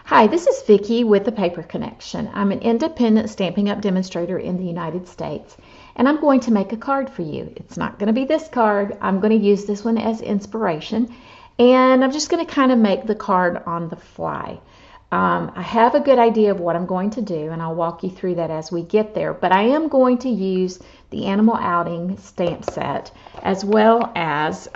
Hi, this is Vicki with the Paper Connection. I'm an independent Stampin' Up! Demonstrator in the United States, and I'm going to make a card for you. It's not going to be this card. I'm going to use this one as inspiration, and I'm just going to kind of make the card on the fly. I have a good idea of what I'm going to do, and I'll walk you through that as we get there, but I am going to use the Animal Outing stamp set as well as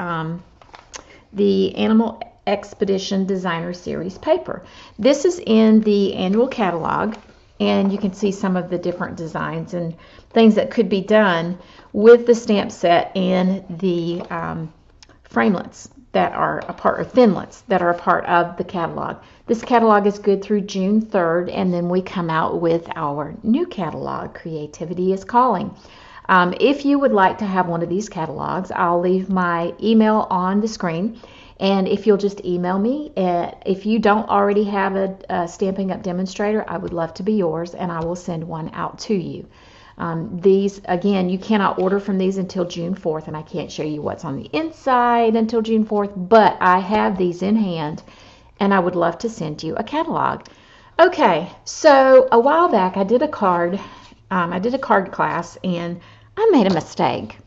the Animal Expedition Designer Series paper. This is in the annual catalog, and you can see some of the different designs and things that could be done with the stamp set and the framelits that are a part, or thinlits that are a part of the catalog. This catalog is good through June 3rd, and then we come out with our new catalog, Creativity is Calling. If you would like to have one of these catalogs, I'll leave my email on the screen. And if you'll just email me, if you don't already have a Stampin' Up! Demonstrator, I would love to be yours, and I will send one out to you. These, again, you cannot order from these until June 4th, and I can't show you what's on the inside until June 4th, but I have these in hand, and I would love to send you a catalog. Okay, so a while back I did a card, class, and I made a mistake.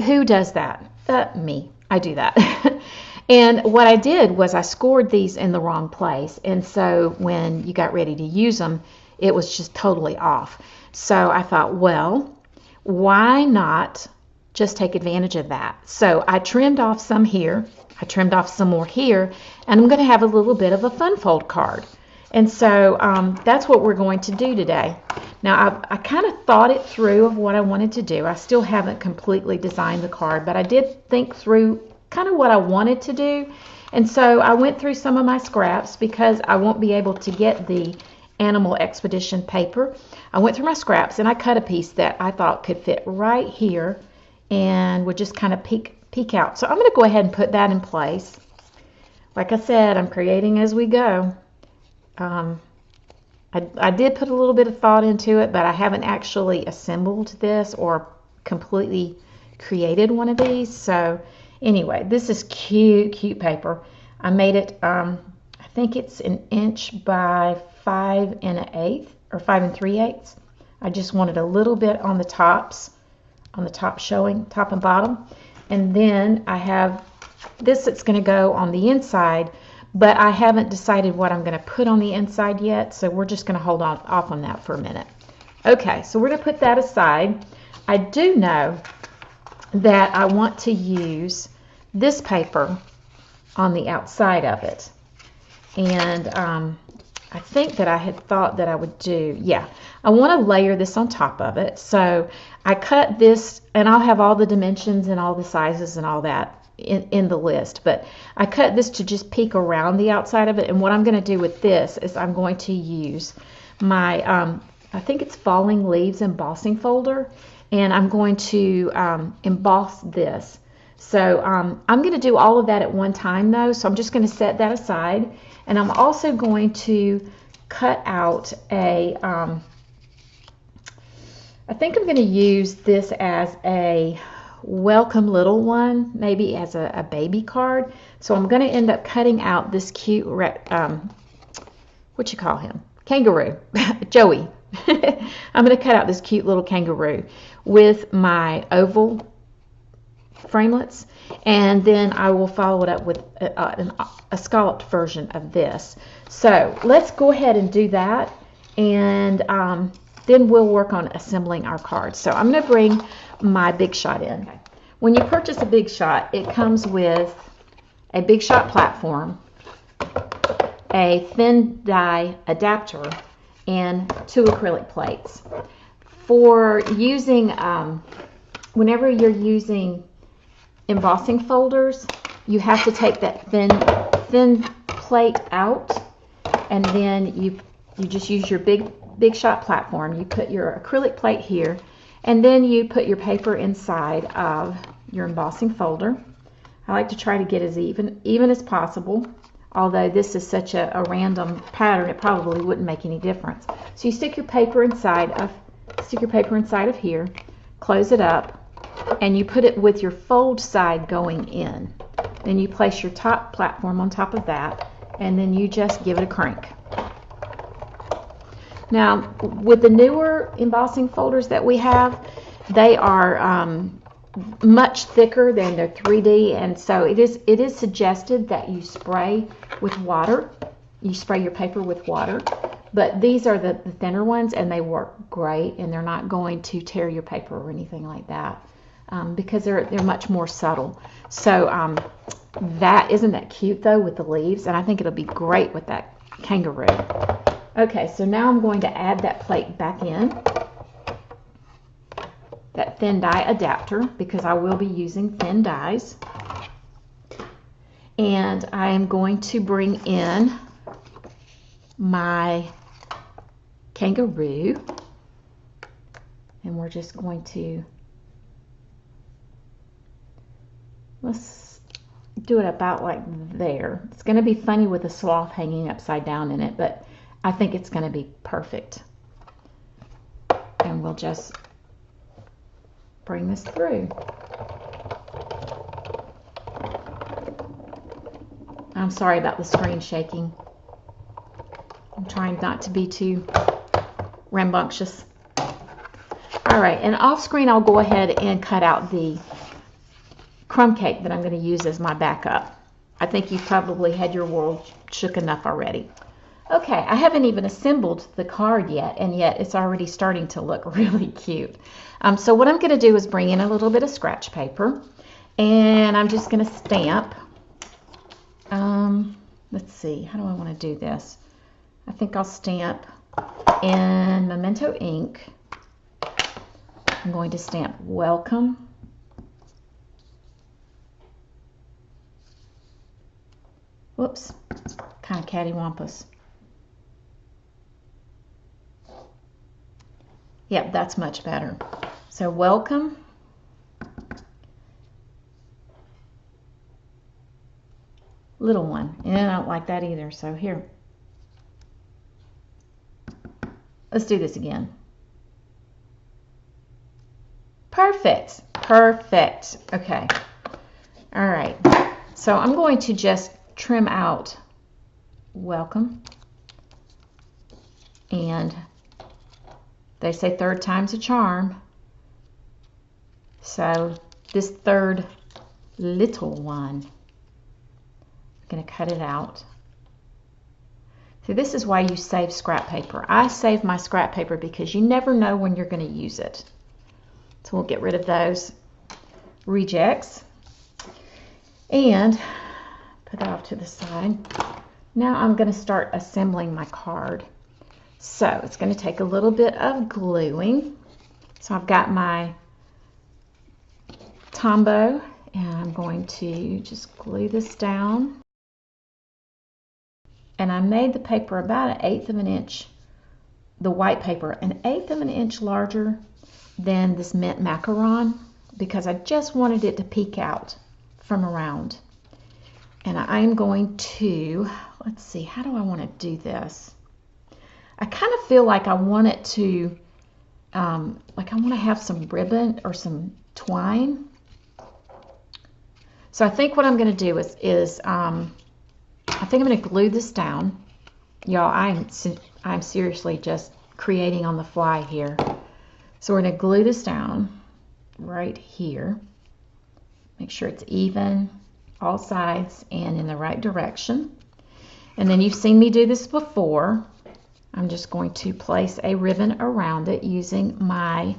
Who does that? Me. I do that. And what I did was I scored these in the wrong place, and so when you got ready to use them, it was just totally off. So I thought, well, why not just take advantage of that? So I trimmed off some here, I trimmed off some more here, and I'm going to have a little bit of a fun fold card. And so that's what we're going to do today. Now, I kind of thought it through of what I wanted to do. I still haven't completely designed the card, but I did think through kind of what I wanted to do. And so I went through some of my scraps because I won't be able to get the Animal Expedition paper. I went through my scraps and I cut a piece that I thought could fit right here and would just kind of peek out. So I'm going to go ahead and put that in place. Like I said, I'm creating as we go. I did put a little bit of thought into it, but I haven't actually assembled this or completely created one of these. So anyway, this is cute paper. I made it, I think it's 1 inch by 5 1/8 or 5 3/8. I just wanted a little bit on the tops, showing, top and bottom. And then I have this that's going to go on the inside, but I haven't decided what I'm going to put on the inside yet, so we're just going to hold off on that for a minute. Okay, so we're going to put that aside. I do know that I want to use this paper on the outside of it, and I think that I had thought that I would do, yeah, I want to layer this on top of it. So I cut this, and I'll have all the dimensions and all the sizes and all that in the list, but I cut this to just peek around the outside of it. And what I'm going to do with this is I'm going to use my I think it's Falling Leaves embossing folder, and I'm going to emboss this. So I'm going to do all of that at one time though, so I'm just going to set that aside, and I'm also going to cut out a I think I'm going to use this as a welcome little one, maybe as a baby card. So I'm going to end up cutting out this cute what you call him, kangaroo, Joey. I'm going to cut out this cute little kangaroo with my oval framelits, and then I will follow it up with a scalloped version of this. So let's go ahead and do that, and then we'll work on assembling our cards. So I'm going to bring my Big Shot in. When you purchase a Big Shot, it comes with a Big Shot platform, a thin die adapter, and 2 acrylic plates. For using, whenever you're using embossing folders, you have to take that thin plate out, and then you just use your Big Shot platform. You put your acrylic plate here, and then you put your paper inside of your embossing folder. I like to try to get as even as possible, although this is such a random pattern, it probably wouldn't make any difference. So you stick your paper inside of here, close it up, and you put it with your fold side going in. Then you place your top platform on top of that, and then you just give it a crank. Now, with the newer embossing folders that we have, they are much thicker than their 3D, and so it is suggested that you spray with water. You spray your paper with water, but these are the thinner ones, and they work great, and they're not going to tear your paper or anything like that, because they're much more subtle. So that isn't that cute though with the leaves, and I think it'll be great with that kangaroo. Okay, so now I'm going to add that plate back in, that thin die adapter, because I will be using thin dies. And I am going to bring in my kangaroo, and we're just going to, let's do it about like there. It's going to be funny with the sloth hanging upside down in it, but I think it's going to be perfect. And we'll just bring this through. I'm sorry about the screen shaking. I'm trying not to be too rambunctious. All right, and off screen I'll go ahead and cut out the crumb cake that I'm going to use as my backup. I think you've probably had your world shook enough already. Okay, I haven't even assembled the card yet, and yet it's already starting to look really cute. So what I'm going to do is bring in a little bit of scratch paper, and I'm just going to stamp. Let's see, how do I want to do this? I think I'll stamp in Memento ink. I'm going to stamp welcome. Whoops, kind of cattywampus. Yep, that's much better. So welcome. Little one. And I don't like that either. So here. Let's do this again. Perfect. Perfect. Okay. All right. So I'm going to just trim out welcome. And they say third time's a charm. So this third little one, I'm going to cut it out. So this is why you save scrap paper. I save my scrap paper because you never know when you're going to use it. So we'll get rid of those rejects and put that off to the side. Now I'm going to start assembling my card. So it's going to take a little bit of gluing. So I've got my Tombow, and I'm going to just glue this down. And I made the paper about 1/8 of an inch, the white paper, 1/8 of an inch larger than this mint macaron, because I just wanted it to peek out from around. And I'm going to, let's see, how do I want to do this? I kind of feel like I want it to, like I want to have some ribbon or some twine. So I think what I'm going to do is I think I'm going to glue this down. Y'all, I'm seriously just creating on the fly here. So we're going to glue this down right here. Make sure it's even, all sides, and in the right direction. And then you've seen me do this before. I'm just going to place a ribbon around it using my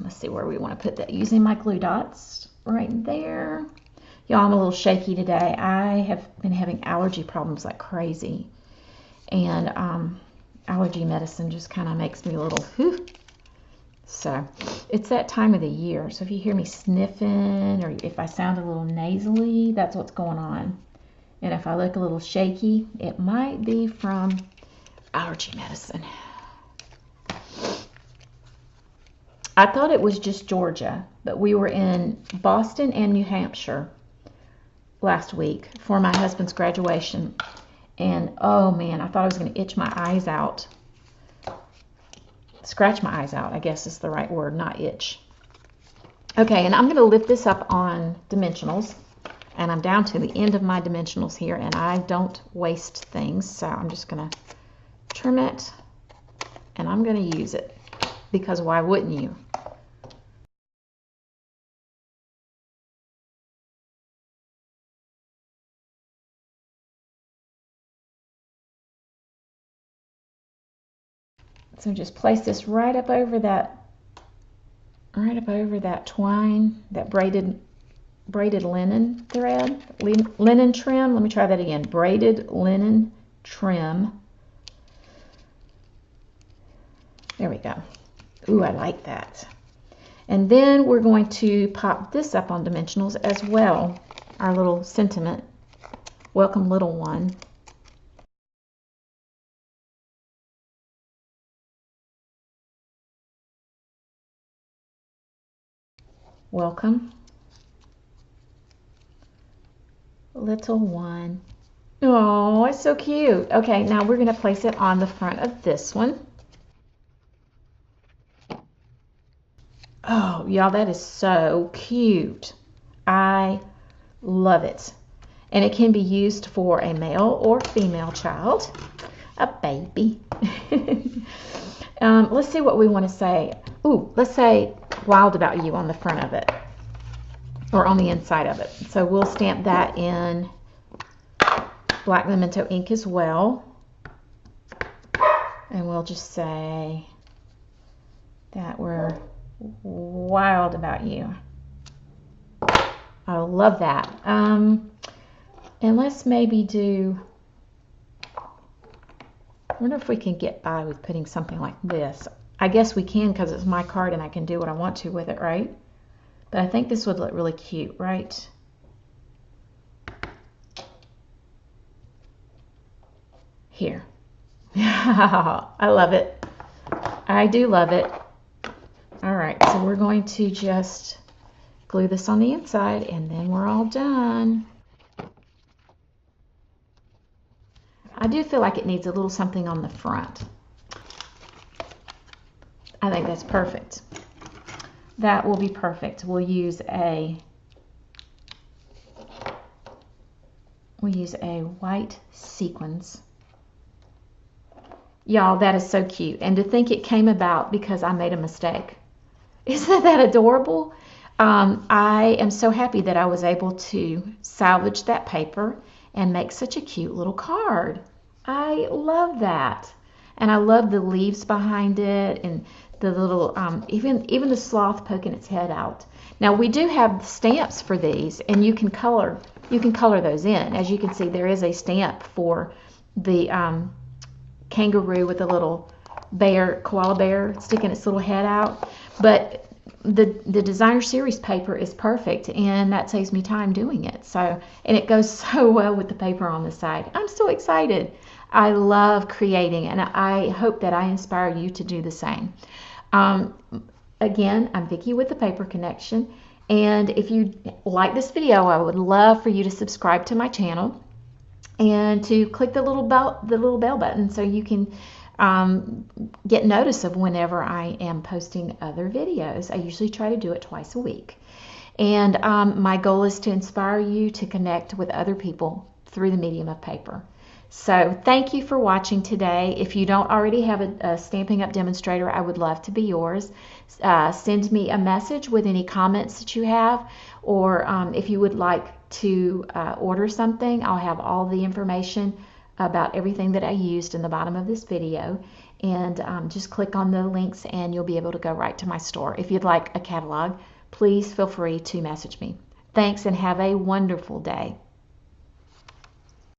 let's see where we want to put that, using my glue dots right there. Y'all, I'm a little shaky today. I have been having allergy problems like crazy, and allergy medicine just kind of makes me a little whew. So it's that time of the year. So if you hear me sniffing or if I sound a little nasally, that's what's going on. And if I look a little shaky, it might be from allergy medicine. I thought it was just Georgia, but we were in Boston and New Hampshire last week for my husband's graduation. And oh man, I thought I was going to itch my eyes out. Scratch my eyes out, I guess is the right word, not itch. Okay, and I'm going to lift this up on dimensionals. And I'm down to the end of my dimensionals here, and I don't waste things, so I'm just going to trim it, and I'm going to use it, because why wouldn't you? So just place this right up over that twine, that braided linen thread, linen trim. Let me try that again. Braided linen trim. There we go. Ooh, I like that. And then we're going to pop this up on dimensionals as well. Our little sentiment. Welcome, little one. Welcome, little one. Oh, it's so cute. Okay, now we're going to place it on the front of this one. Oh, y'all, that is so cute. I love it. And it can be used for a male or female child, a baby. Let's see what we want to say. Ooh, let's say Wild About You on the front of it, or on the inside of it. So we'll stamp that in black memento ink as well. And we'll just say that we're wild about you. I love that. And let's maybe do, I wonder if we can get by with putting something like this. I guess we can, because it's my card and I can do what I want to with it, right? But I think this would look really cute, right? Here. I love it. I do love it. All right, so we're going to just glue this on the inside, and then we're all done. I do feel like it needs a little something on the front. I think that's perfect. That will be perfect. We'll use a white sequins. Y'all, that is so cute. And to think it came about because I made a mistake. Isn't that adorable? I am so happy that I was able to salvage that paper and make such a cute little card. I love that. And I love the leaves behind it, and the little, even the sloth poking its head out. Now we do have stamps for these, and you can color those in. As you can see, there is a stamp for the kangaroo with a little koala bear sticking its little head out. But the designer series paper is perfect, and that saves me time doing it. So, and it goes so well with the paper on the side. I'm so excited. I love creating, and I hope that I inspire you to do the same. Again, I'm Vicki with the Paper Connection, and if you like this video, I would love for you to subscribe to my channel and to click the little bell button so you can get notice of whenever I am posting other videos. I usually try to do it twice a week. And my goal is to inspire you to connect with other people through the medium of paper. So thank you for watching today. If you don't already have a Stampin' Up! Demonstrator, I would love to be yours. Send me a message with any comments that you have, or if you would like to order something, I'll have all the information about everything that I used in the bottom of this video, and just click on the links and you'll be able to go right to my store. If you'd like a catalog, please feel free to message me. Thanks, and have a wonderful day.